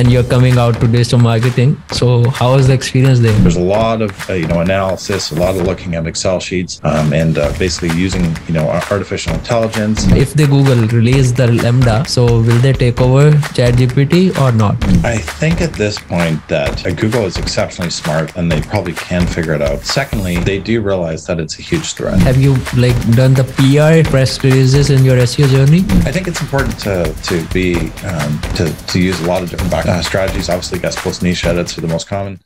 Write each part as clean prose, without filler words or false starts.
and you're coming out to digital marketing. So how was the experience there? There's a lot of analysis, a lot of looking at Excel sheets, and basically using artificial intelligence. If the Google release the Lambda, so will they take over ChatGPT or not? I think at this point that Google is exceptionally smart and they probably can figure it out. Secondly, they do realize that it's a huge threat. Have you done the PR press releases in your SEO journey? I think it's important to use a lot of different strategies. Obviously, guest post niche edits are the most common.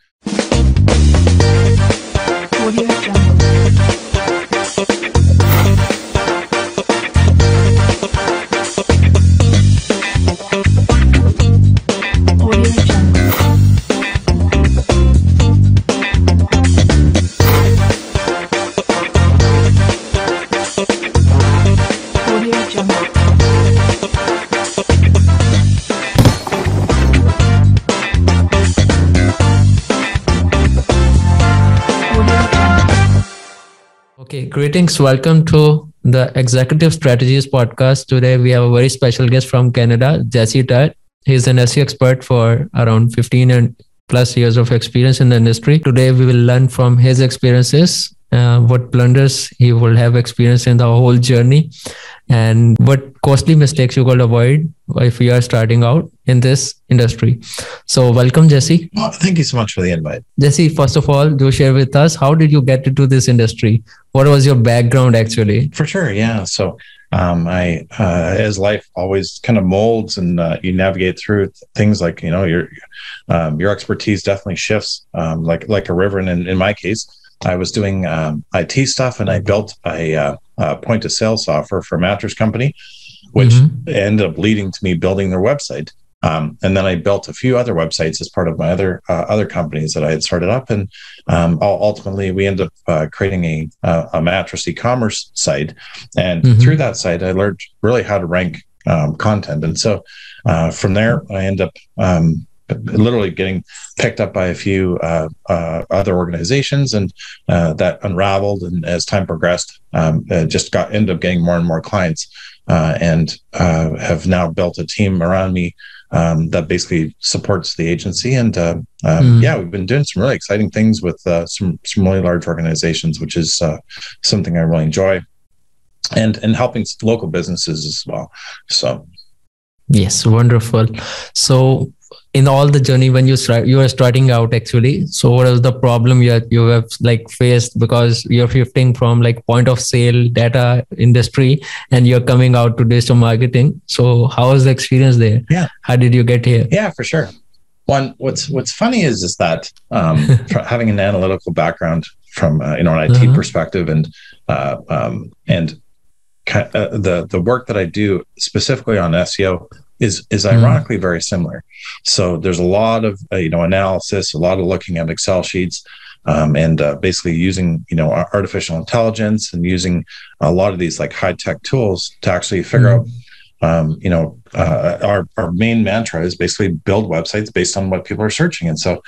Okay, greetings. Welcome to the Executive Strategies podcast. Today, we have a very special guest from Canada, Jesse Tutt. He's an SEO expert for around 15 and plus years of experience in the industry. Today, we will learn from his experiences, what blunders he will have experienced in the whole journey, and what costly mistakes you could avoid if you are starting out in this industry. So welcome, Jesse. Well, thank you so much for the invite. Jesse, first of all, do share with us, how did you get into this industry? What was your background actually? For sure, yeah. So I, as life always kind of molds and you navigate through things like, your expertise definitely shifts like a river. And in my case, I was doing IT stuff, and I built a point of sale software for a mattress company, which ended up leading to me building their website. And then I built a few other websites as part of my other companies that I had started up. And ultimately, we ended up creating a mattress e-commerce site. And through that site, I learned really how to rank content. And so from there, I ended up literally getting picked up by a few other organizations, and that unraveled. And as time progressed, just ended up getting more and more clients, and have now built a team around me that basically supports the agency. And we've been doing some really exciting things with some really large organizations, which is something I really enjoy, and helping local businesses as well. So, yes, wonderful. So, in all the journey when you were starting out actually, so what was the problem you have faced, because you're shifting from point of sale data industry and you're coming out to digital marketing? So how was the experience there? Yeah. How did you get here? Yeah, for sure. What's funny is that having an analytical background from an IT perspective, and the work that I do specifically on SEO is ironically very similar. So there's a lot of analysis, a lot of looking at Excel sheets, and basically using artificial intelligence and using a lot of these high tech tools to actually figure out. Our main mantra is basically build websites based on what people are searching. And so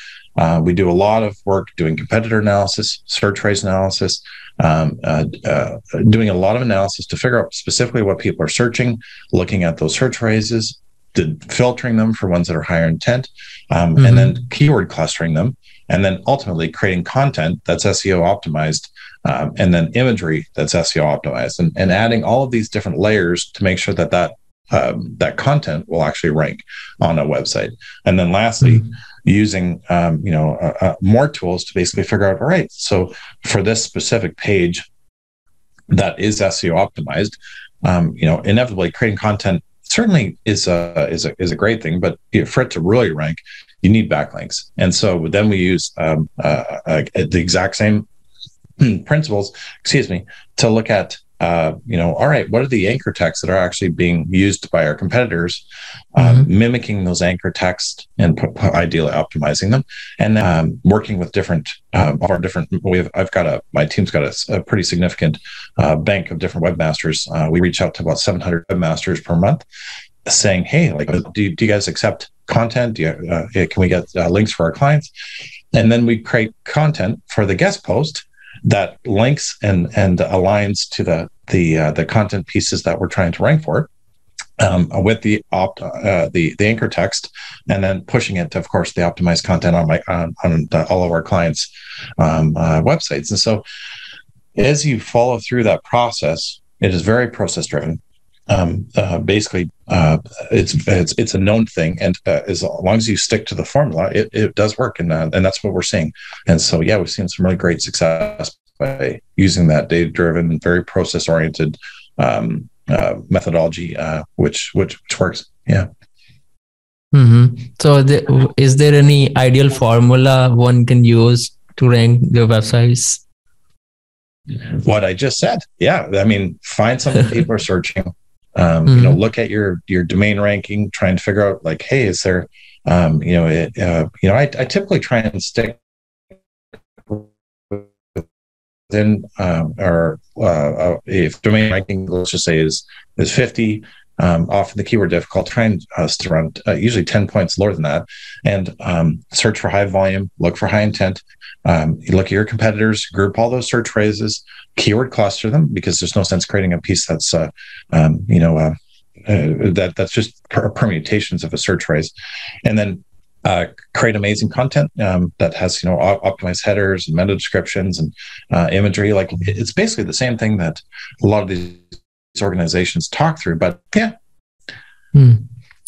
we do a lot of work doing competitor analysis, search phrase analysis, doing a lot of analysis to figure out specifically what people are searching, looking at those search phrases, filtering them for ones that are higher intent, and then keyword clustering them, and then ultimately creating content that's SEO optimized, and then imagery that's SEO optimized, and adding all of these different layers to make sure that content will actually rank on a website. And then lastly, using more tools to basically figure out, all right, so for this specific page that is SEO optimized, inevitably creating content certainly is a great thing, but for it to really rank, you need backlinks. And so then we use the exact same principles, to look at all right, what are the anchor texts that are actually being used by our competitors, mimicking those anchor texts and ideally optimizing them, and then working with my team's got a pretty significant bank of different webmasters. We reach out to about 700 webmasters per month, saying, hey, do you guys accept content? Can we get links for our clients? And then we create content for the guest post that links and aligns to the content pieces that we're trying to rank for. with the anchor text, and then pushing it to, of course, the optimized content on all of our clients' websites. And so, as you follow through that process, it is very process driven. Basically, it's a known thing, and as long as you stick to the formula, it does work, and that's what we're seeing. And so, yeah, we've seen some really great success by using that data driven, very process oriented methodology, which works. Yeah. So, is there any ideal formula one can use to rank their websites? What I just said. Yeah. I mean, find something people are searching. Look at your domain ranking, try and figure out like, hey, is there, I typically try and stick within, if domain ranking, let's just say is 50, often the keyword diff, I'll try and stick around usually 10 points lower than that, and search for high volume, look for high intent. You look at your competitors, group all those search phrases, keyword cluster them, because there's no sense creating a piece that's that's just permutations of a search phrase, and then create amazing content that has optimized headers and meta descriptions and imagery. Like, it's basically the same thing that a lot of these organizations talk through, but yeah.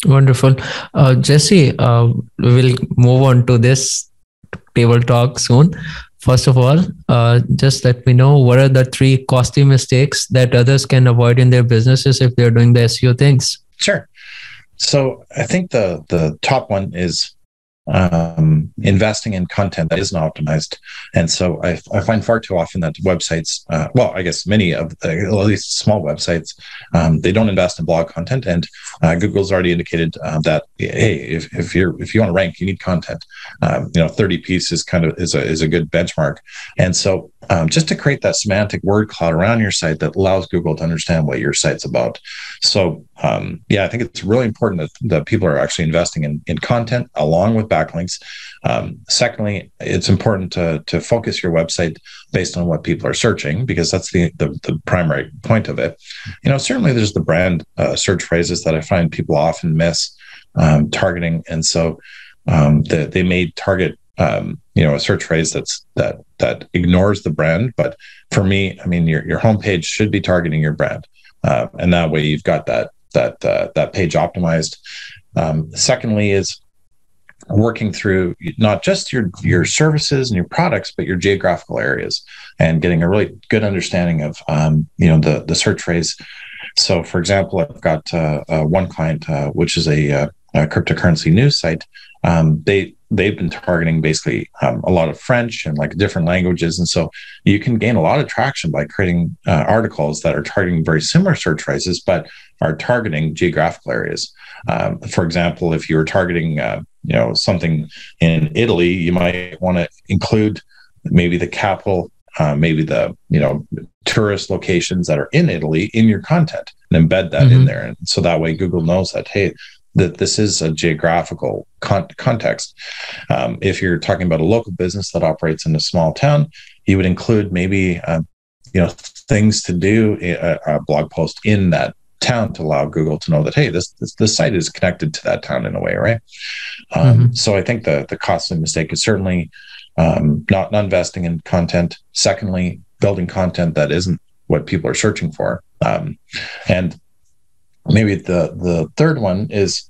Wonderful. Jesse, we'll move on to this table talk soon. First of all, just let me know, what are the 3 costly mistakes that others can avoid in their businesses if they're doing the SEO things? Sure. So I think the top one is investing in content that isn't optimized. And so I find far too often that websites, I guess many of, at least small websites, they don't invest in blog content. And Google's already indicated that, hey, if you want to rank, you need content. 30 pieces is a good benchmark. And so just to create that semantic word cloud around your site that allows Google to understand what your site's about. So I think it's really important that people are actually investing in content along with backlinks. Secondly, it's important to focus your website based on what people are searching, because that's the primary point of it. Certainly there's the brand search phrases that I find people often miss targeting, and so they may target a search phrase that ignores the brand. But for me, I mean, your homepage should be targeting your brand, and that way you've got that page optimized. Secondly is working through not just your services and your products, but your geographical areas, and getting a really good understanding of the search phrase. So, for example, I've got one client which is a cryptocurrency news site. They've been targeting basically a lot of French and like different languages, and so you can gain a lot of traction by creating articles that are targeting very similar search phrases, but are targeting geographical areas. For example, if you were targeting something in Italy, you might want to include maybe the capital, maybe the tourist locations that are in Italy in your content, and embed that in there, and so that way Google knows that, hey, that this is a geographical context. If you're talking about a local business that operates in a small town, you would include maybe things to do, a blog post in that town to allow Google to know that, hey, this site is connected to that town in a way, right? So I think the costly mistake is certainly not investing in content. Secondly, building content that isn't what people are searching for, and maybe the third one is,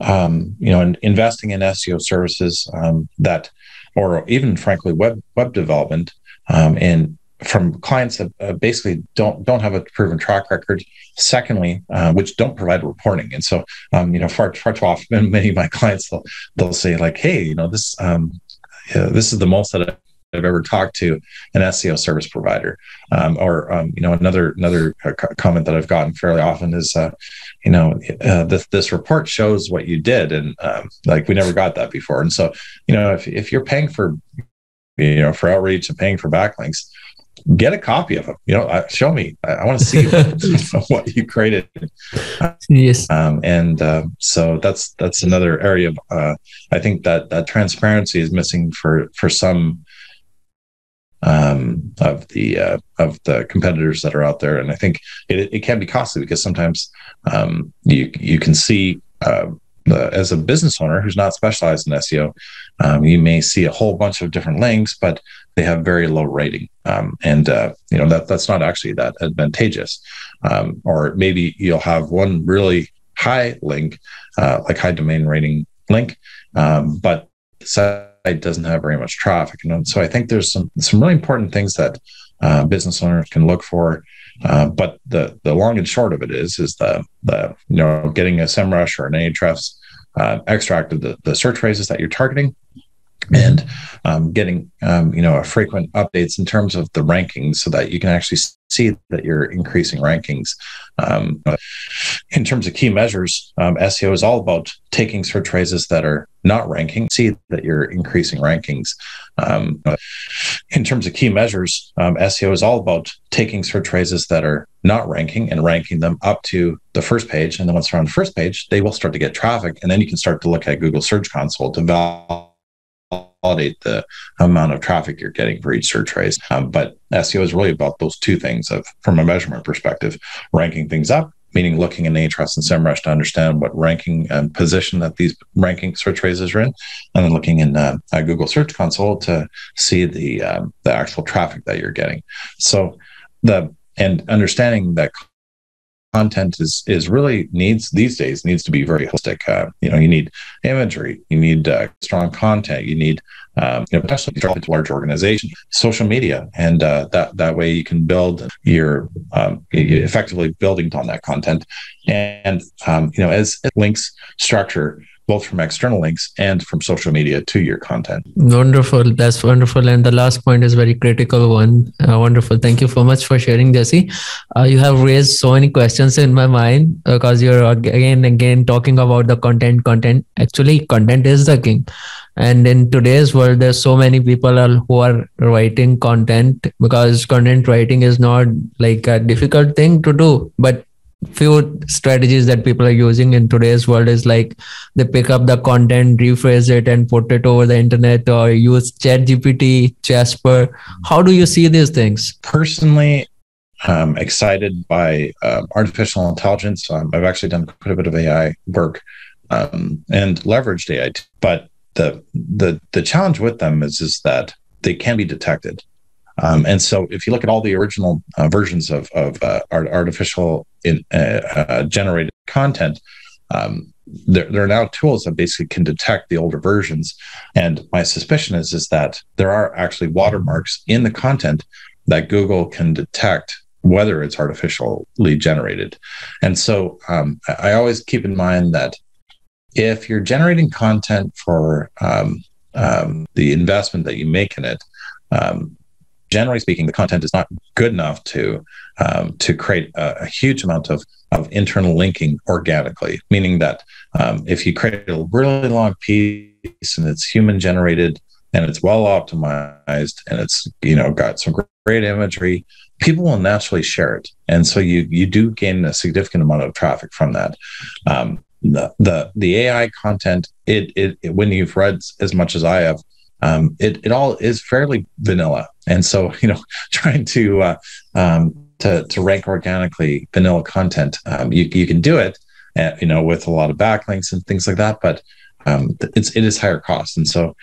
investing in SEO services that, or even frankly, web development, and from clients that basically don't have a proven track record. Secondly, which don't provide reporting, and so far too often, many of my clients they'll say like, hey, this is the most that I've ever talked to an SEO service provider, or another comment that I've gotten fairly often is, this report shows what you did, and like we never got that before. And so, if you're paying for outreach and paying for backlinks, get a copy of them. Show me. I want to see what you created. Yes. So that's another area of, I think that transparency is missing for some the competitors that are out there. And I think it can be costly because sometimes you can see as a business owner who's not specialized in SEO, you may see a whole bunch of different links, but they have very low rating, and that's not actually that advantageous. Or maybe you'll have one really high link, like high domain rating link, but the site doesn't have very much traffic. And so I think there's some really important things that business owners can look for. But the long and short of it is the getting a SEMrush or an Ahrefs extract of the search phrases that you're targeting, and getting frequent updates in terms of the rankings so that you can actually see that you're increasing rankings. In terms of key measures, SEO is all about taking search phrases that are not ranking, see that you're increasing rankings. In terms of key measures, SEO is all about taking search phrases that are not ranking and ranking them up to the first page. And then once they're on the first page, they will start to get traffic. And then you can start to look at Google Search Console to validate the amount of traffic you're getting for each search phrase. But SEO is really about those two things from a measurement perspective: ranking things up, meaning looking in Ahrefs and SEMrush to understand what ranking and position that these ranking search phrases are in, and then looking in Google Search Console to see the actual traffic that you're getting. So and understanding that content is really needs to be very holistic. You need imagery, you need strong content, you need especially to large organization, social media, and that way you can build your effectively building on that content, and as links structure both from external links and from social media to your content. Wonderful. That's wonderful. And the last point is very critical one. Wonderful. Thank you so much for sharing, Jesse. You have raised so many questions in my mind because you're again talking about the content. Actually, content is the king. And in today's world, there's so many people who are writing content, because content writing is not like a difficult thing to do, but few strategies that people are using in today's world is like they pick up the content, rephrase it, and put it over the internet, or use ChatGPT, Jasper. How do you see these things? Personally, I'm excited by artificial intelligence. I've actually done quite a bit of AI work and leveraged AI, but the challenge with them is that they can be detected. And so if you look at all the original versions of artificial generated content, there are now tools that basically can detect the older versions. And my suspicion is that there are actually watermarks in the content that Google can detect whether it's artificially generated. And so I always keep in mind that if you're generating content for the investment that you make in it, generally speaking, the content is not good enough to create a huge amount of internal linking organically. Meaning that if you create a really long piece and it's human generated and it's well optimized and it's got some great imagery, people will naturally share it, and so you do gain a significant amount of traffic from that. The AI content, it when you've read as much as I have, it all is fairly vanilla, and so trying to rank organically vanilla content, you can do it, with a lot of backlinks and things like that, but it is higher cost. And so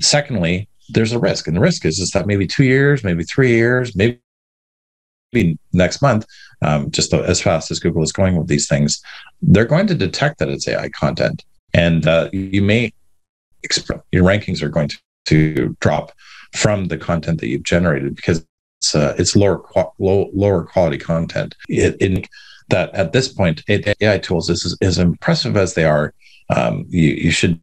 secondly, there's a risk, and the risk is that maybe 2 years, maybe 3 years, maybe next month, just as fast as Google is going with these things, they're going to detect that it's AI content, and your rankings are going to drop from the content that you've generated because it's lower quality content. That at this point, AI tools, as impressive as they are, you should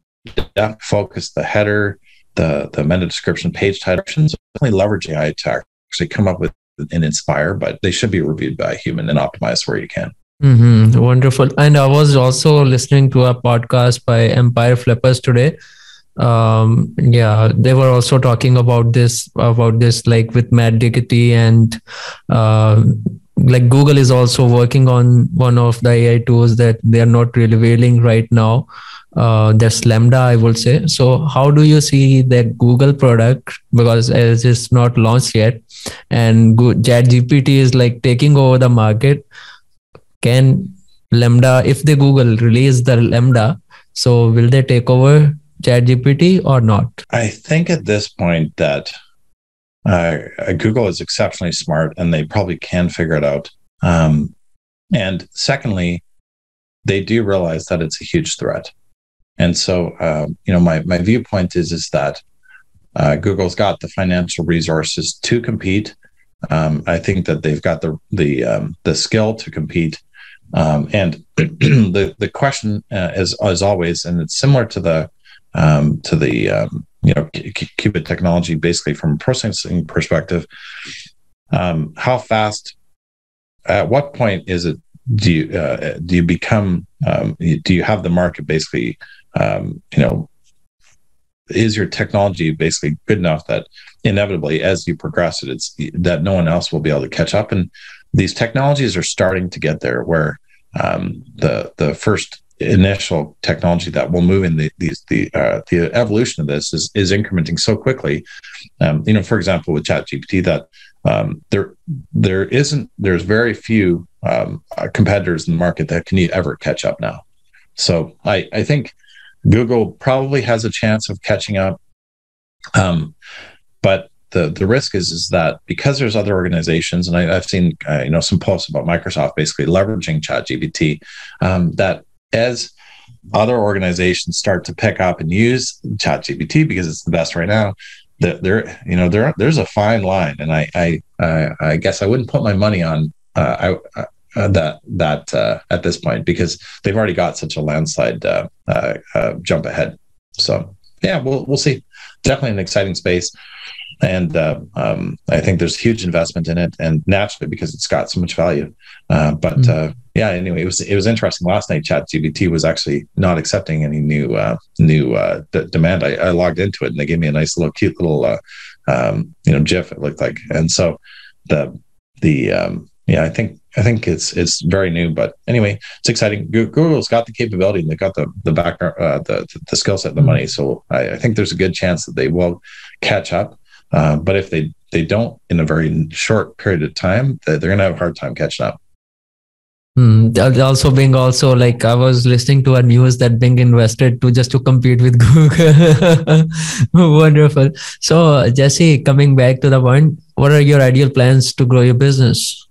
focus the header, the meta description, page titles, definitely leverage AI to actually come up with and inspire, but they should be reviewed by a human and optimized where you can. Mm-hmm. Wonderful. And I was also listening to a podcast by Empire Flippers today. They were also talking about this like with Matt Diggity, and like Google is also working on one of the AI tools that they are not revealing right now. That's Lambda, I would say. So how do you see the Google product, because as it's not launched yet and ChatGPT is like taking over the market? Can Lambda, if they Google release the Lambda, so will they take over ChatGPT or not? I think at this point that Google is exceptionally smart and they probably can figure it out. And secondly, they do realize that it's a huge threat. And so, my viewpoint is that Google's got the financial resources to compete. I think that they've got the skill to compete. And the question is always, and it's similar to the qubit technology, basically from a processing perspective. How fast? At what point is it? Do you become? Do you have the market basically? Is your technology basically good enough that inevitably, as you progress it's that no one else will be able to catch up? And these technologies are starting to get there, where the first initial technology that will move in the evolution of this is incrementing so quickly. For example, with ChatGPT, that there's very few competitors in the market that can ever catch up now. So I think Google probably has a chance of catching up, but the risk is that because there's other organizations, and I've seen some posts about Microsoft basically leveraging ChatGPT, that as other organizations start to pick up and use ChatGPT because it's the best right now, there's a fine line, and I guess I wouldn't put my money on that at this point, because they've already got such a landslide jump ahead. So yeah, we'll see. Definitely an exciting space. And I think there's huge investment in it, and naturally because it's got so much value. Anyway, it was interesting. Last night, ChatGPT was actually not accepting any new demand. I logged into it, and they gave me a nice little cute little GIF. It looked like, and so I think it's very new, but anyway, it's exciting. Google's got the capability, and they've got the background, the skill set, and the money. So I think there's a good chance that they will catch up. But if they don't in a very short period of time, they're going to have a hard time catching up. Also like I was listening to a news that Bing invested to compete with Google. Wonderful. So Jesse, coming back to the point, what are your ideal plans to grow your business?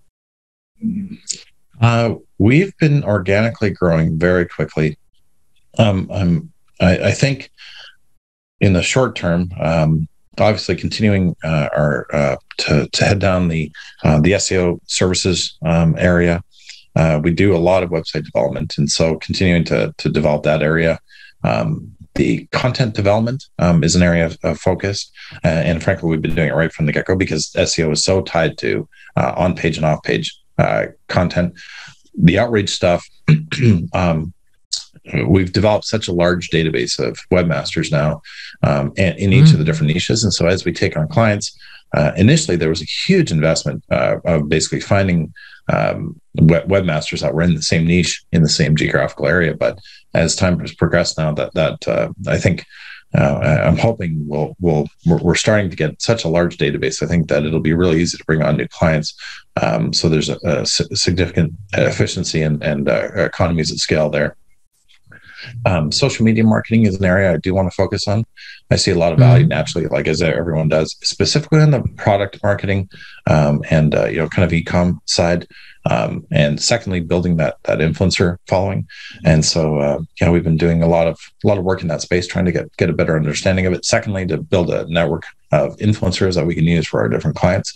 We've been organically growing very quickly. I think in the short term, obviously continuing to head down the SEO services area. We do a lot of website development, and so continuing to develop that area. The content development is an area of focus, and frankly, we've been doing it right from the get-go because SEO is so tied to on-page and off-page content. The outreach stuff, we've developed such a large database of webmasters now, and in each of the different niches. And so as we take on clients, initially there was a huge investment of basically finding webmasters that were in the same niche, in the same geographical area. But as time has progressed now, that I think I'm hoping we're starting to get such a large database. I think that it'll be really easy to bring on new clients. So there's a significant efficiency and economies of scale there. Social media marketing is an area I do want to focus on. I see a lot of value naturally, like as everyone does, specifically on the product marketing and kind of e-com side. And secondly, building that influencer following. And so we've been doing a lot of work in that space, trying to get a better understanding of it. Secondly, to build a network of influencers that we can use for our different clients.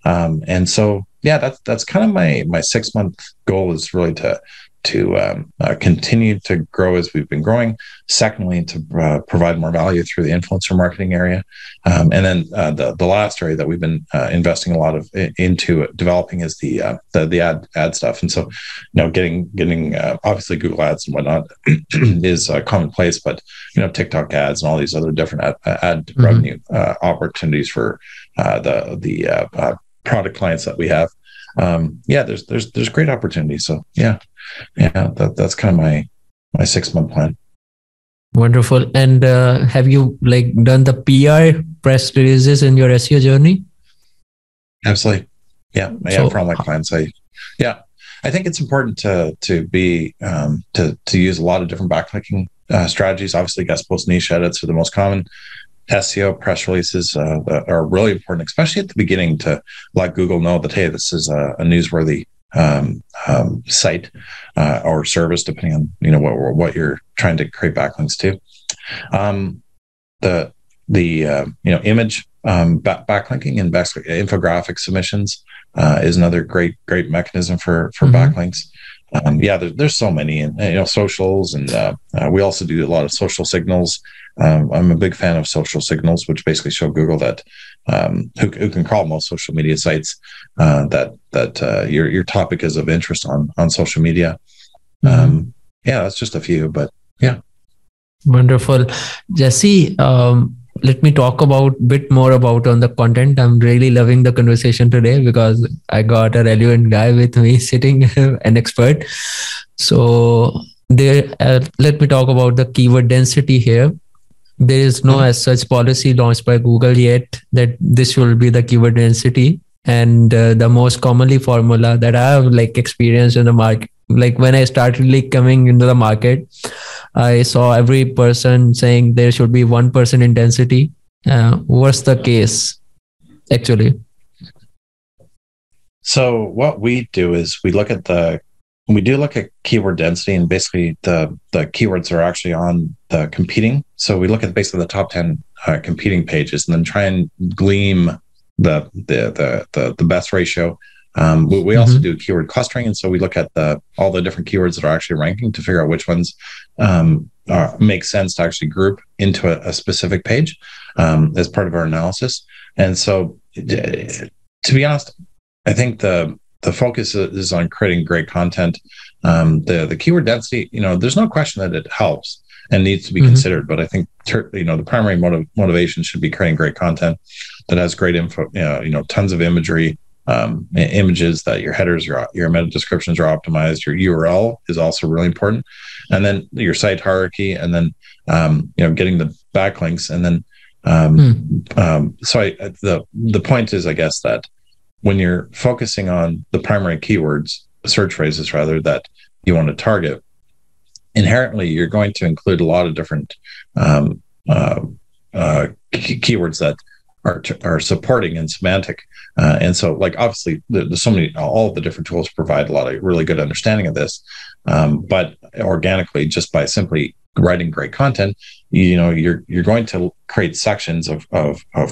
And so that's kind of my 6-month goal, is really to continue to grow as we've been growing. Secondly, to provide more value through the influencer marketing area. And then the last area that we've been investing a lot of into developing is the ad stuff. And so, getting obviously Google ads and whatnot is commonplace, but TikTok ads and all these other different ad revenue opportunities for the product clients that we have. There's great opportunities. So that's kind of my 6-month plan. Wonderful. And have you like done the PR press releases in your SEO journey? Absolutely. Yeah. For all my clients, I think it's important to be to use a lot of different backlinking strategies. Obviously, guest post niche edits are the most common. SEO press releases are really important, especially at the beginning, to let Google know that, hey, this is a newsworthy site or service, depending on what you're trying to create backlinks to. The image backlinking and infographic submissions is another great mechanism for backlinks. There's so many, and socials, and we also do a lot of social signals. I'm a big fan of social signals, which basically show Google that who can crawl most social media sites, that your topic is of interest on social media. That's just a few, but yeah. Wonderful. Jesse, let me talk a bit more about on the content. I'm really loving the conversation today because I got a relevant guy with me sitting, an expert. So let me talk about the keyword density here. There is no as such policy launched by Google yet that this will be the keyword density. And the most commonly formula that I have like experienced in the market, like when I started like coming into the market, I saw every person saying there should be 1% intensity. What's the case actually? So what we do is we look at keyword density, and basically the keywords are actually on the competing. So we look at basically the top 10 competing pages, and then try and glean the best ratio. We also do keyword clustering, and so we look at all the different keywords that are actually ranking to figure out which ones make sense to actually group into a specific page as part of our analysis. And so, to be honest, I think the focus is on creating great content. The keyword density, there's no question that it helps and needs to be considered, but I think the primary motivation should be creating great content that has great info, tons of imagery, images, that your headers, your meta descriptions are optimized. Your URL is also really important, and then your site hierarchy, and then getting the backlinks, and then the point is, I guess, that when you're focusing on the primary keywords, search phrases rather, that you want to target, inherently you're going to include a lot of different keywords that are supporting and semantic, and so like obviously there's so many, all of the different tools provide a lot of really good understanding of this, but organically, just by simply writing great content, you're going to create sections of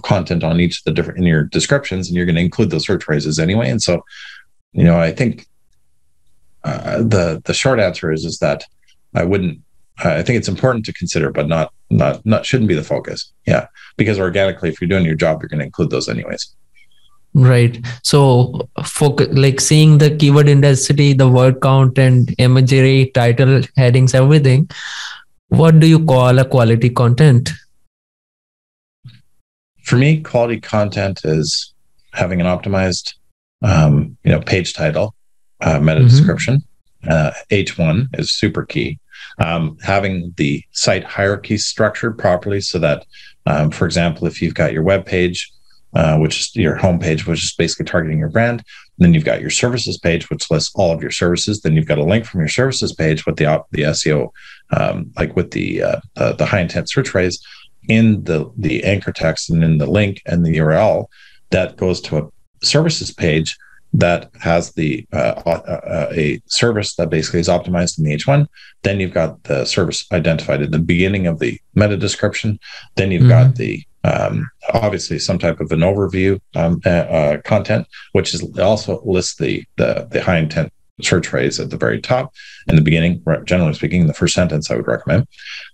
content on each of the different in your descriptions, and you're going to include those search phrases anyway. And so I think the short answer is that I think it's important to consider, but not shouldn't be the focus. Yeah, because organically, if you're doing your job, you're going to include those anyways. Right. So focus, like seeing the keyword intensity, the word count, and imagery, title, headings, everything. What do you call a quality content? For me, quality content is having an optimized, page title, meta description. H1 is super key. Having the site hierarchy structured properly so that, for example, if you've got your web page, which is your homepage, which is basically targeting your brand, and then you've got your services page, which lists all of your services. Then you've got a link from your services page with the SEO, like with the high intent search phrase in the anchor text and in the link and the URL that goes to a services page that has a service that basically is optimized in the H1. Then you've got the service identified at the beginning of the meta description. Then you've got the obviously some type of an overview content, which is also lists the high intent search phrase at the very top in the beginning. Generally speaking, the first sentence I would recommend.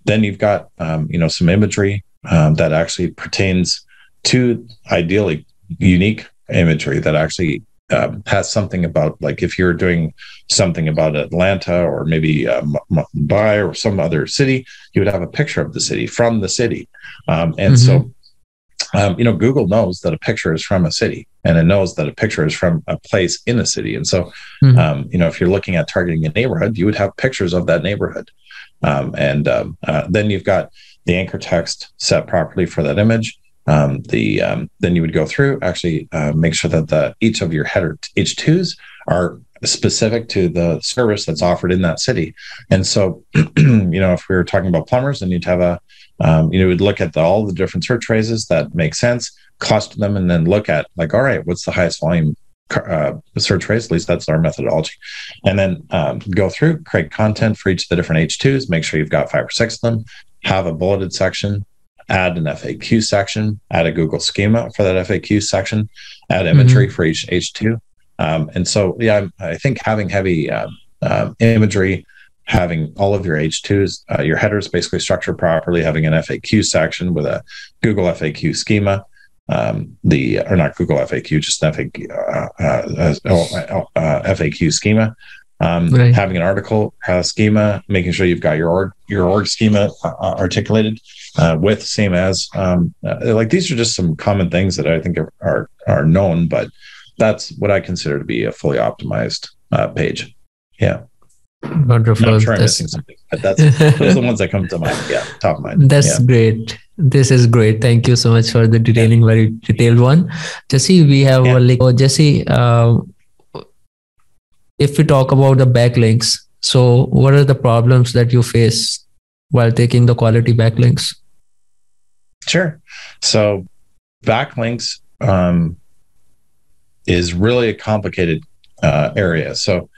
Then you've got some imagery that actually pertains to ideally unique imagery that actually has something about, like if you're doing something about Atlanta or maybe Mumbai or some other city, you would have a picture of the city from the city. So Google knows that a picture is from a city, and it knows that a picture is from a place in a city. And so, if you're looking at targeting a neighborhood, you would have pictures of that neighborhood. Then you've got the anchor text set properly for that image. Then you would go through, actually make sure that each of your header H2s are specific to the service that's offered in that city. And so, if we were talking about plumbers, then you'd have would look at all the different search phrases that make sense, cluster them, and then look at all right, what's the highest volume search phrase? At least that's our methodology. And then go through, create content for each of the different H2s, make sure you've got 5 or 6 of them, have a bulleted section, add an FAQ section, add a Google schema for that FAQ section, add imagery for each H2. And so, I think having heavy imagery, having all of your H2s, your headers basically structured properly, having an FAQ section with a Google FAQ schema, or not Google FAQ, just FAQ schema. Right. Having an article schema, making sure you've got your org schema articulated with same as. These are just some common things that I think are known, but that's what I consider to be a fully optimized page. Yeah. Wonderful. I'm sure I'm missing something, but those are the ones that come to mind. Yeah, top of mind. That's great. This is great. Thank you so much for the detailing, very detailed one. Jesse, we have Jesse. If we talk about the backlinks, so what are the problems that you face while taking the quality backlinks? Sure. So backlinks is really a complicated area. So,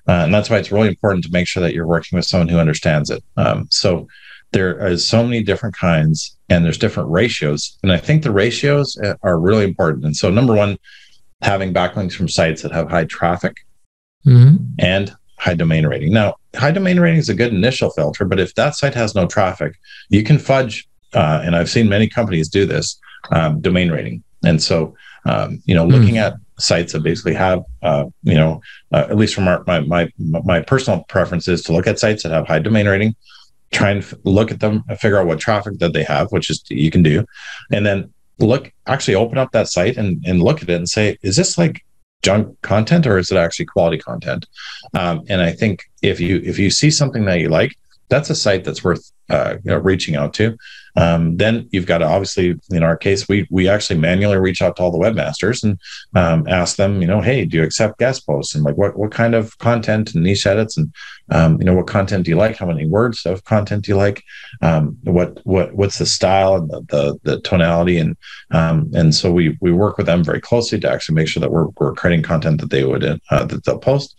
and that's why it's really important to make sure that you're working with someone who understands it. So there is so many different kinds, and there's different ratios. And I think the ratios are really important. And so number one, having backlinks from sites that have high traffic and high domain rating. Now, high domain rating is a good initial filter, but if that site has no traffic, you can fudge, and I've seen many companies do this, domain rating. And so, looking at sites that basically have, at least from my personal preference is to look at sites that have high domain rating, try and look at them and figure out what traffic that they have, which is you can do, and then actually open up that site and look at it and say, is this like junk content or is it actually quality content? And I think if you see something that you like, that's a site that's worth reaching out to. Then you've got to, obviously, in our case, we actually manually reach out to all the webmasters and ask them, hey, do you accept guest posts, and what kind of content and niche edits, and what content do you like? How many words of content do you like? What's the style and the tonality, and so we work with them very closely to actually make sure that we're creating content that they would that they'll post.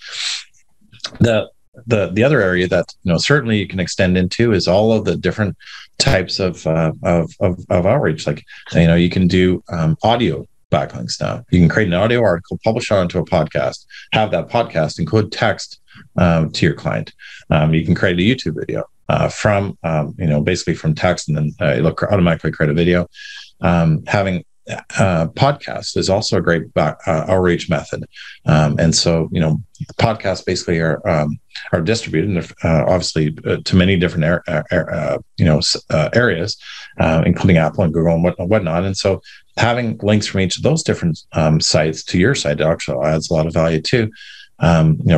The other area that certainly you can extend into is all of the different types of outreach. You can do audio backlinks now. You can create an audio article, publish it onto a podcast, have that podcast include text to your client. You can create a YouTube video from basically from text, and then it'll automatically create a video. Having podcasts is also a great outreach method, and so podcasts basically are distributed obviously to many different areas, including Apple and Google and whatnot. And so having links from each of those different sites to your site actually adds a lot of value too.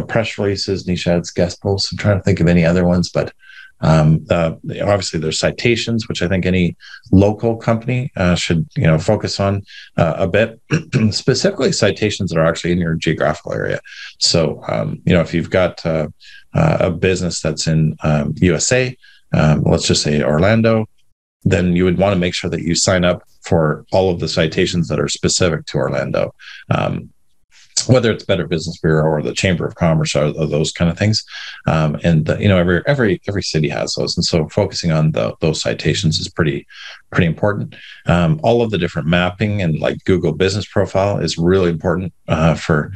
Press releases, niche ads, guest posts. I'm trying to think of any other ones, but obviously there's citations, which I think any local company should focus on a bit, specifically citations that are actually in your geographical area. So if you've got a business that's in USA, let's just say Orlando, then you would want to make sure that you sign up for all of the citations that are specific to Orlando. Whether it's Better Business Bureau or the Chamber of Commerce or those kind of things, every city has those, and so focusing on those citations is pretty important. All of the different mapping and Google Business Profile is really important for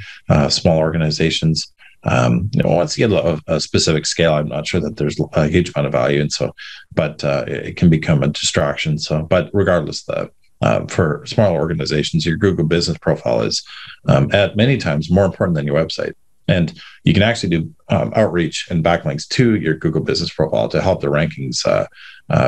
small organizations. Once you get a specific scale, I'm not sure that there's a huge amount of value, and so, but it can become a distraction. So, but regardless, for small organizations, your Google Business Profile is at many times more important than your website. And you can actually do outreach and backlinks to your Google Business Profile to help the rankings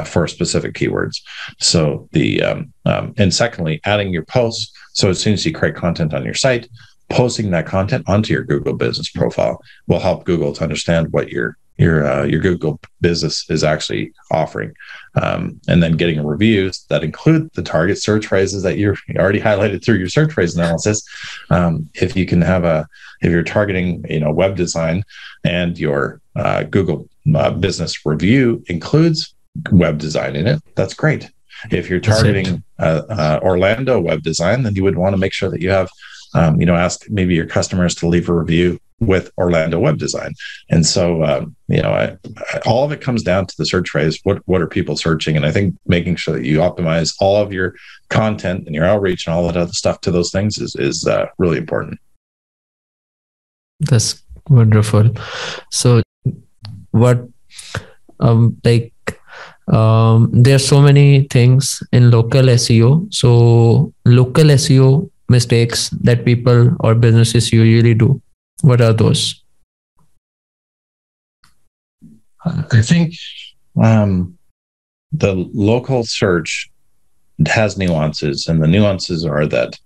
for specific keywords. So and secondly, adding your posts. So as soon as you create content on your site, posting that content onto your Google Business Profile will help Google to understand what you're your Google business is actually offering, and then getting reviews that include the target search phrases that you already highlighted through your search phrase analysis. If you're targeting web design, and your Google business review includes web design in it, that's great. If you're targeting Orlando web design, then you would want to make sure that you have ask maybe your customers to leave a review with Orlando web design. And so, all of it comes down to the search phrase. What are people searching? And I think making sure that you optimize all of your content and your outreach and all that other stuff to those things is really important. That's wonderful. So what, there's so many things in local SEO. So local SEO mistakes that people or businesses usually do, what are those? I think the local search has nuances, and the nuances are that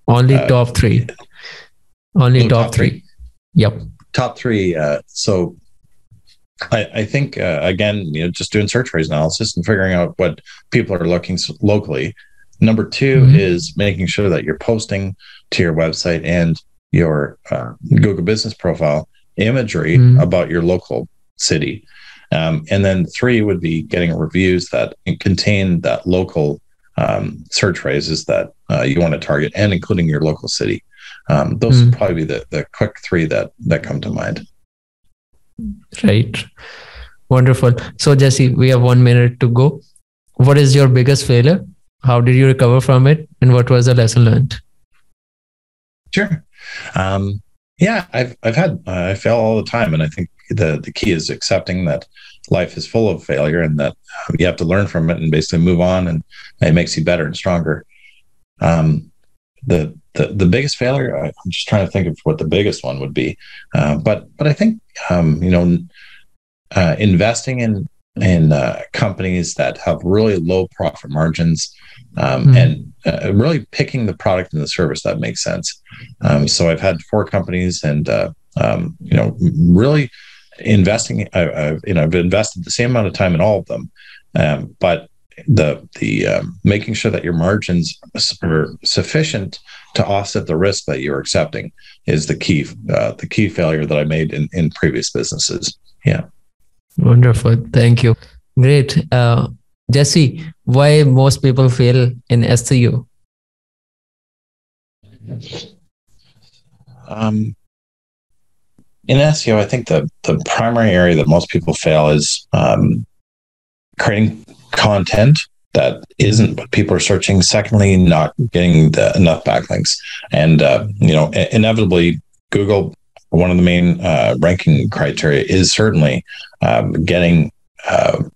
only top three. Only top three. Yep. Top three. So I think, again, just doing search phrase analysis and figuring out what people are looking locally. Number two is making sure that you're posting to your website and your Google business profile imagery about your local city. And then three would be getting reviews that contain that local search phrases that you want to target, and including your local city. Those would probably be the quick three that come to mind. Right. Wonderful. So Jesse, we have 1 minute to go. What is your biggest failure? How did you recover from it? And what was the lesson learned? Sure. I fail all the time. And I think the key is accepting that life is full of failure, and that you have to learn from it and basically move on, and it makes you better and stronger. The biggest failure, I'm just trying to think of what the biggest one would be. But I think, investing in companies that have really low profit margins, and really picking the product and the service that makes sense. So I've had 4 companies, and really investing. I've invested the same amount of time in all of them, but the making sure that your margins are sufficient to offset the risk that you're accepting is the key failure that I made in previous businesses. Yeah. Wonderful. Thank you. Great. Jesse, why most people fail in SEO? In SEO, I think the primary area that most people fail is creating content that isn't what people are searching. Secondly, not getting enough backlinks. And, inevitably, Google, one of the main ranking criteria is certainly getting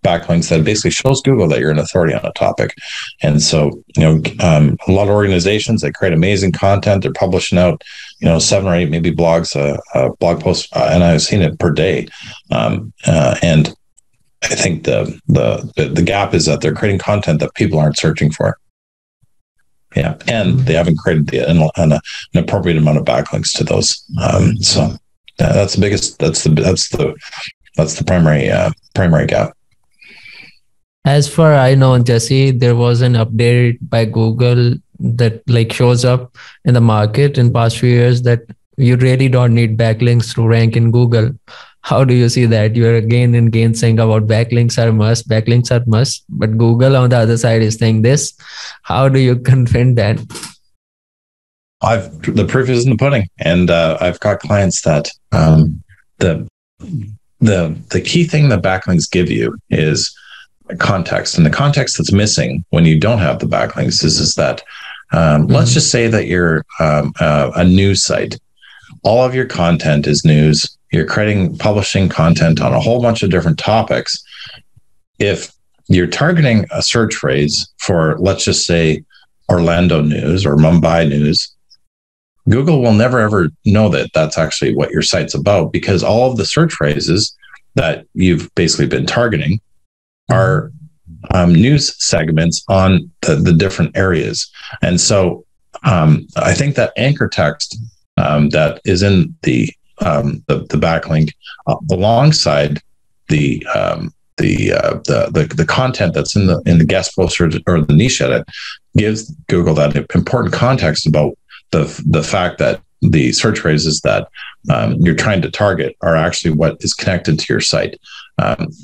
backlinks that basically shows Google that you're an authority on a topic. And so, a lot of organizations that create amazing content, they're publishing out, 7 or 8 maybe blogs, blog posts, and I've seen it per day. And I think the gap is that they're creating content that people aren't searching for. Yeah, and they haven't created an appropriate amount of backlinks to those. So that's the biggest. That's the primary gap. As far I know, Jesse, there was an update by Google that shows up in the market in past few years that you really don't need backlinks to rank in Google. How do you see that? You're again and again saying about backlinks are must, but Google on the other side is saying this. How do you confront that? The proof is in the pudding, and I've got clients that the key thing that backlinks give you is context, and the context that's missing when you don't have the backlinks is that let's just say that you're a news site. All of your content is news. You're publishing content on a whole bunch of different topics. If you're targeting a search phrase for, let's just say, Orlando news or Mumbai news, Google will never, ever know that that's actually what your site's about, because all of the search phrases that you've basically been targeting are news segments on the different areas. And so I think that anchor text that is in the the backlink alongside the content that's in the guest post or the niche edit, gives Google that important context about the fact that the search phrases that you're trying to target are actually what is connected to your site.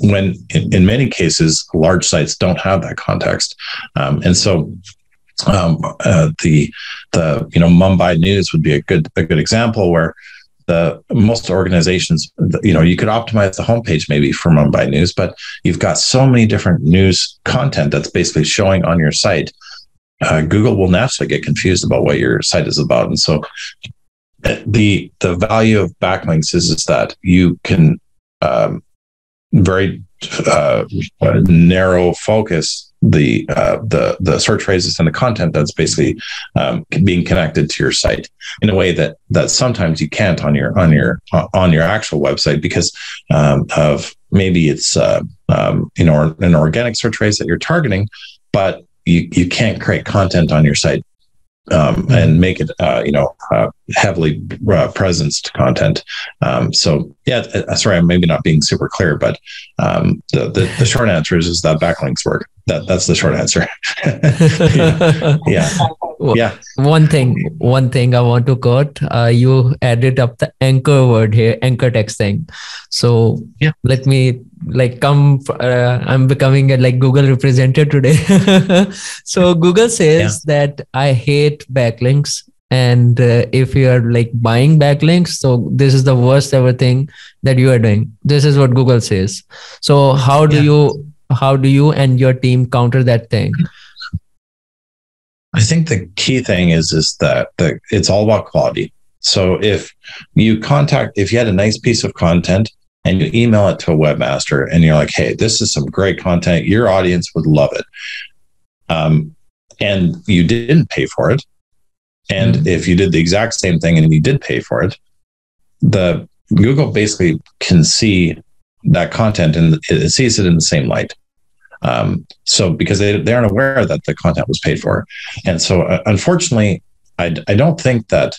When in many cases, large sites don't have that context, and so the Mumbai News would be a good example where most organizations, you could optimize the homepage maybe for Mumbai News, but you've got so many different news content that's basically showing on your site. Google will naturally get confused about what your site is about, and so the value of backlinks is that you can very narrow focus the search phrases and the content that's basically being connected to your site in a way that sometimes you can't on your actual website because of maybe it's an organic search phrase that you're targeting, but you can't create content on your site and make it heavily presenced content. So yeah, sorry, I'm maybe not being super clear, but the short answer is that backlinks work. That's the short answer. Yeah. One thing I want to quote, you added up the anchor word here, anchor texting. So yeah, let me I'm becoming a Google representative today. So Google says that I hate backlinks. And if you are buying backlinks, so this is the worst ever thing that you are doing. This is what Google says. So how do you and your team counter that thing? I think the key thing is that it's all about quality. So if you had a nice piece of content and you email it to a webmaster and you're like, hey, this is some great content, your audience would love it. And you didn't pay for it. And if you did the exact same thing and you did pay for it, the Google basically can see that content and it sees it in the same light. So because they aren't aware that the content was paid for. And so unfortunately, I don't think that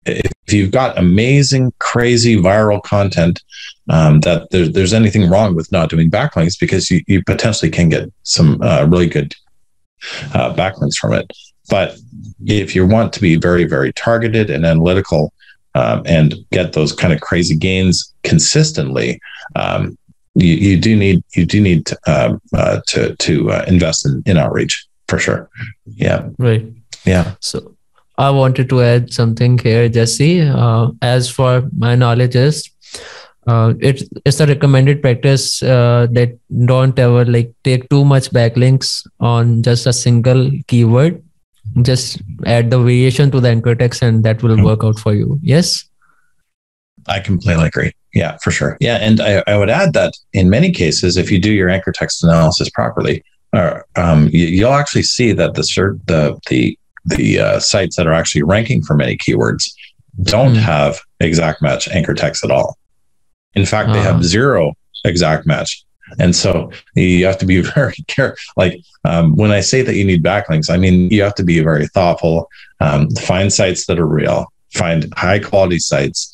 if you've got amazing, crazy viral content, that there's anything wrong with not doing backlinks, because you potentially can get some really good backlinks from it. But if you want to be very, very targeted and analytical and get those kind of crazy gains consistently, you do need to invest in outreach for sure. Yeah. Right. Yeah. So I wanted to add something here, Jesse. As for my knowledge is, it's a recommended practice that don't ever take too much backlinks on just a single keyword. Just add the variation to the anchor text and that will work out for you. Yes? I completely agree. Yeah, for sure. Yeah. And I would add that in many cases, if you do your anchor text analysis properly, you'll actually see that the sites that are actually ranking for many keywords don't have exact match anchor text at all. In fact, they have zero exact match. And so you have to be very careful. When I say that you need backlinks, I mean, you have to be very thoughtful, find sites that are real, find high quality sites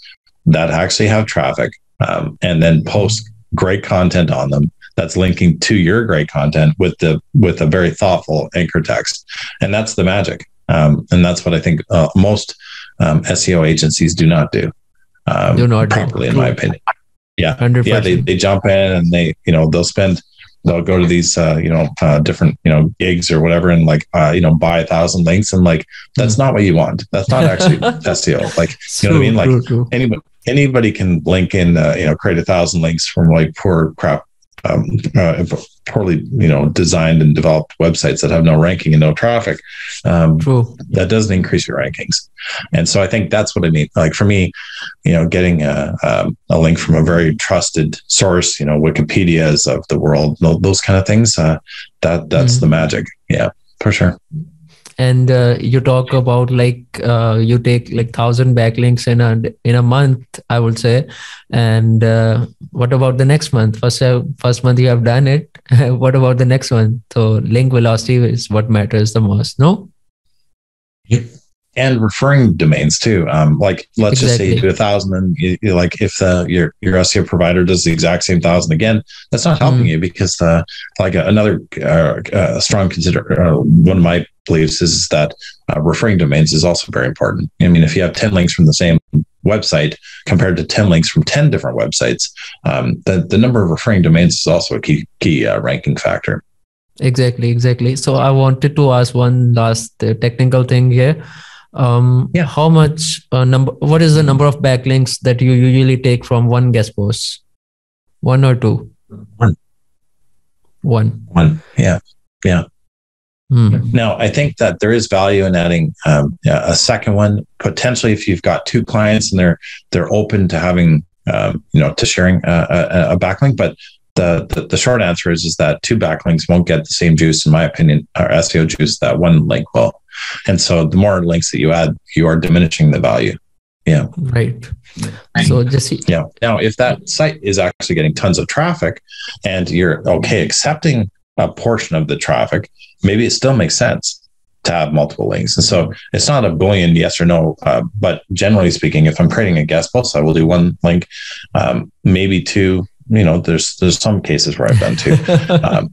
that actually have traffic, and then post great content on them that's linking to your great content with a very thoughtful anchor text. And that's the magic. And that's what I think most SEO agencies do not do properly, in my opinion. Yeah. 100%. Yeah. They jump in and they'll go to these, different, gigs or whatever, and buy 1,000 links. And that's not what you want. That's not actually SEO. You know what I mean? True. Anybody can link in, create 1,000 links from poor crap, poorly, designed and developed websites that have no ranking and no traffic. True. That doesn't increase your rankings. And so I think that's what I mean. For me, getting a link from a very trusted source, Wikipedia's of the world, those kind of things, that's the magic. Yeah, for sure. And you talk about you take 1,000 backlinks in a month, I would say. And what about the next month? First month you have done it. What about the next one? So link velocity is what matters the most, no? and referring domains too. Like let's just say you Exactly. do 1,000, and like if your SEO provider does the exact same 1,000 again, that's not helping you, because another strong one of my beliefs is that referring domains is also very important. I mean, if you have 10 links from the same website compared to 10 links from 10 different websites, the number of referring domains is also a key ranking factor. Exactly. So I wanted to ask one last technical thing here. How much what is the number of backlinks that you usually take from one guest post? One or two? One. Yeah. Now, I think that there is value in adding a second one, potentially if you've got two clients and they're open to having, to sharing a backlink. But the short answer is that two backlinks won't get the same juice, in my opinion, or SEO juice, that one link will. And so the more links that you add, you are diminishing the value. Yeah. Right. So just Now, if that site is actually getting tons of traffic and you're okay accepting a portion of the traffic, maybe it still makes sense to have multiple links. And so it's not a Boolean yes or no, but generally speaking, if I'm creating a guest post, I will do one link, maybe two. There's some cases where I've done two.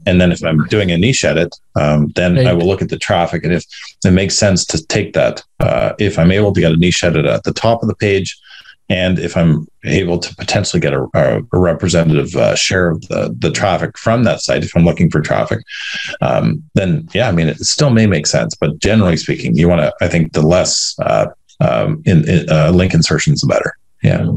And then if I'm doing a niche edit, then I will look at the traffic. And if it makes sense to take that, if I'm able to get a niche edit at the top of the page, and if I'm able to potentially get a representative share of the traffic from that site, if I'm looking for traffic, then it still may make sense. But generally speaking, you want to, I think the less link insertions, the better. Yeah.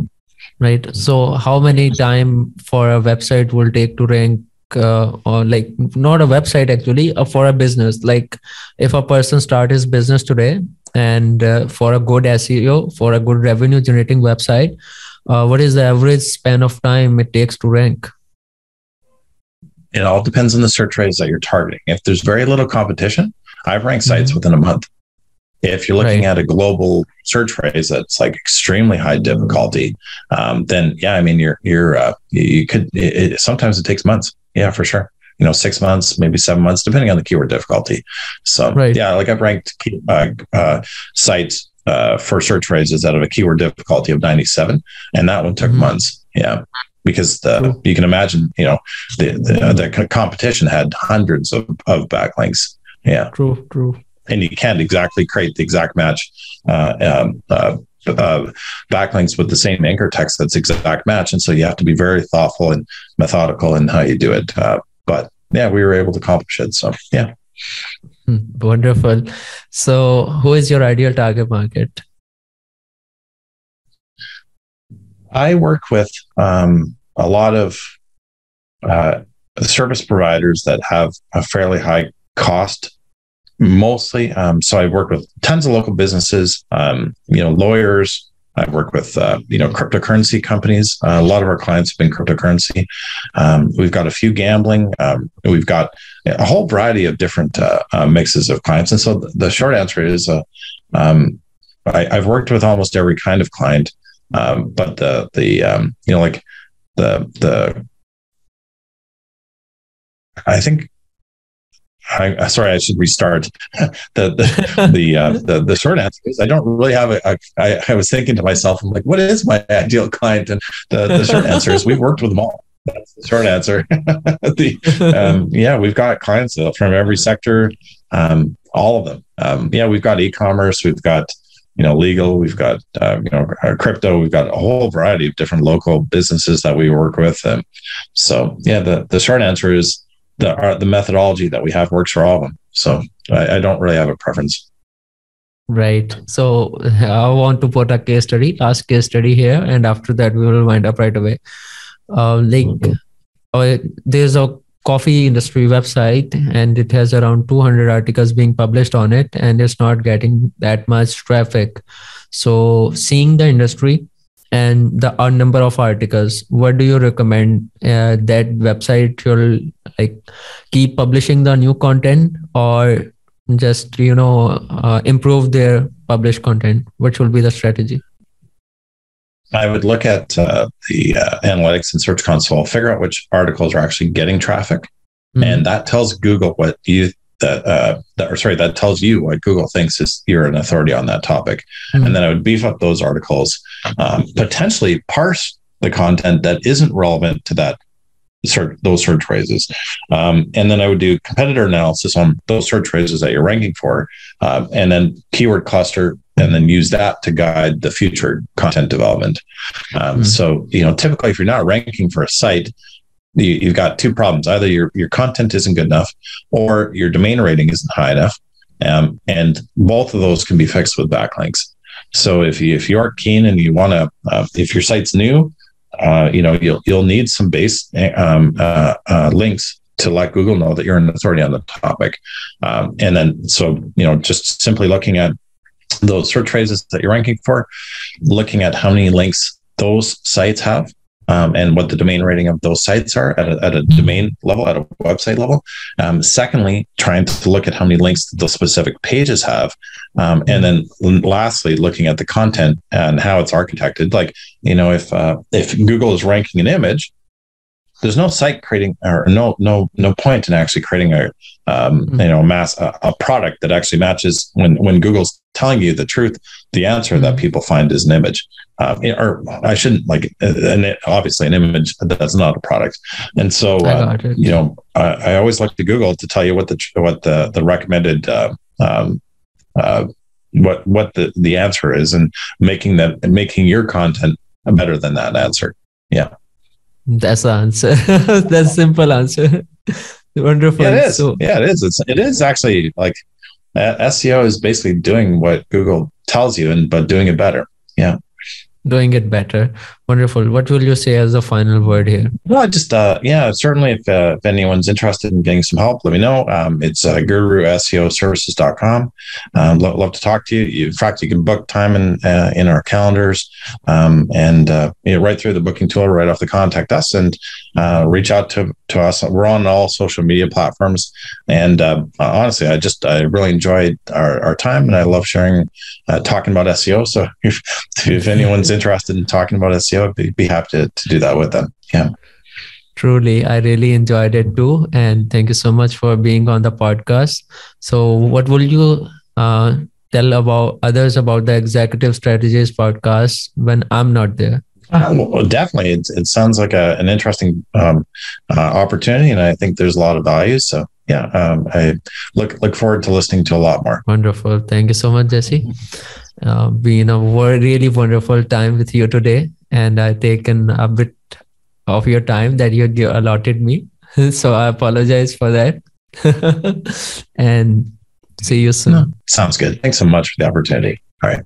Right. So how many time for a website will take to rank, or like not a website actually, for a business? Like if a person start his business today and for a good SEO, for a good revenue generating website, what is the average span of time it takes to rank? It all depends on the search rates that you're targeting. If there's very little competition, I've ranked sites within a month. If you're looking at a global search phrase that's like extremely high difficulty, then you could. Sometimes it takes months. Yeah, for sure. 6 months, maybe 7 months, depending on the keyword difficulty. So like I've ranked sites for search phrases out of a keyword difficulty of 97, and that one took months. Yeah, because you can imagine, the competition had hundreds of backlinks. Yeah, true. And you can't exactly create the exact match backlinks with the same anchor text that's exact match. And so you have to be very thoughtful and methodical in how you do it. But we were able to accomplish it. So, yeah. Wonderful. So who is your ideal target market? I work with a lot of service providers that have a fairly high cost, mostly. So I work with tons of local businesses, lawyers. I work with, cryptocurrency companies. A lot of our clients have been cryptocurrency. We've got a few gambling. We've got a whole variety of different mixes of clients. And so the short answer is, I've worked with almost every kind of client. But I think. Sorry, I should restart. The short answer is I don't really have I was thinking to myself, I'm like, what is my ideal client? And the short answer is we've worked with them all. That's the short answer. We've got clients from every sector, all of them. We've got e-commerce, we've got legal, we've got crypto, we've got a whole variety of different local businesses that we work with. So the short answer is the methodology that we have works for all of them. So I don't really have a preference. Right. So I want to put a last case study here, and after that we will wind up right away. There's a coffee industry website, and it has around 200 articles being published on it, and it's not getting that much traffic. So seeing the industry and the number of articles, what do you recommend? That website should keep publishing the new content, or just improve their published content? What should be the strategy? I would look at the analytics and Search Console, figure out which articles are actually getting traffic, and that tells Google what you that tells you what Google thinks is you're an authority on that topic. And then I would beef up those articles, potentially parse the content that isn't relevant to those search phrases. And then I would do competitor analysis on those search phrases that you're ranking for, and then keyword cluster, and then use that to guide the future content development. So, typically if you're not ranking for a site, you've got two problems. Either your content isn't good enough, or your domain rating isn't high enough. And both of those can be fixed with backlinks. So if you are keen and you want to, if your site's new, you'll need some base links to let Google know that you're an authority on the topic. And then, just simply looking at those search phrases that you're ranking for, looking at how many links those sites have, and what the domain rating of those sites are at a domain level, at a website level. Secondly, trying to look at how many links those specific pages have. And then lastly, looking at the content and how it's architected. Like, if Google is ranking an image, there's no site creating, or no point in actually creating a product that actually matches when Google's telling you the truth. The answer that people find is an image, or I shouldn't obviously an image that's not a product. And so I always look to Google to tell you what the recommended what the answer is, and making your content better than that answer. Yeah. That's the answer. That's simple answer. Wonderful. Yeah, it is. It is. It is actually like SEO is basically doing what Google tells you, but doing it better. Yeah. Doing it better. Wonderful. What will you say as a final word here? Well, just certainly if anyone's interested in getting some help, let me know. It's guruseoservices.com. Love to talk to you. In fact, you can book time in our calendars, and right through the booking tool, right off the contact us, and reach out to us. We're on all social media platforms, and honestly, I really enjoyed our time, and I love sharing, talking about SEO. So if anyone's interested in talking about SEO, I'd be happy to do that with them. Yeah. Truly, I really enjoyed it too. And thank you so much for being on the podcast. So what will you tell about others about the Executive Strategies podcast when I'm not there? Well, definitely. It sounds like an interesting opportunity, and I think there's a lot of value. So I look forward to listening to a lot more. Wonderful. Thank you so much, Jesse. Been a really wonderful time with you today, and I've taken a bit of your time that you allotted me. So I apologize for that. And see you soon. Sounds good. Thanks so much for the opportunity. All right.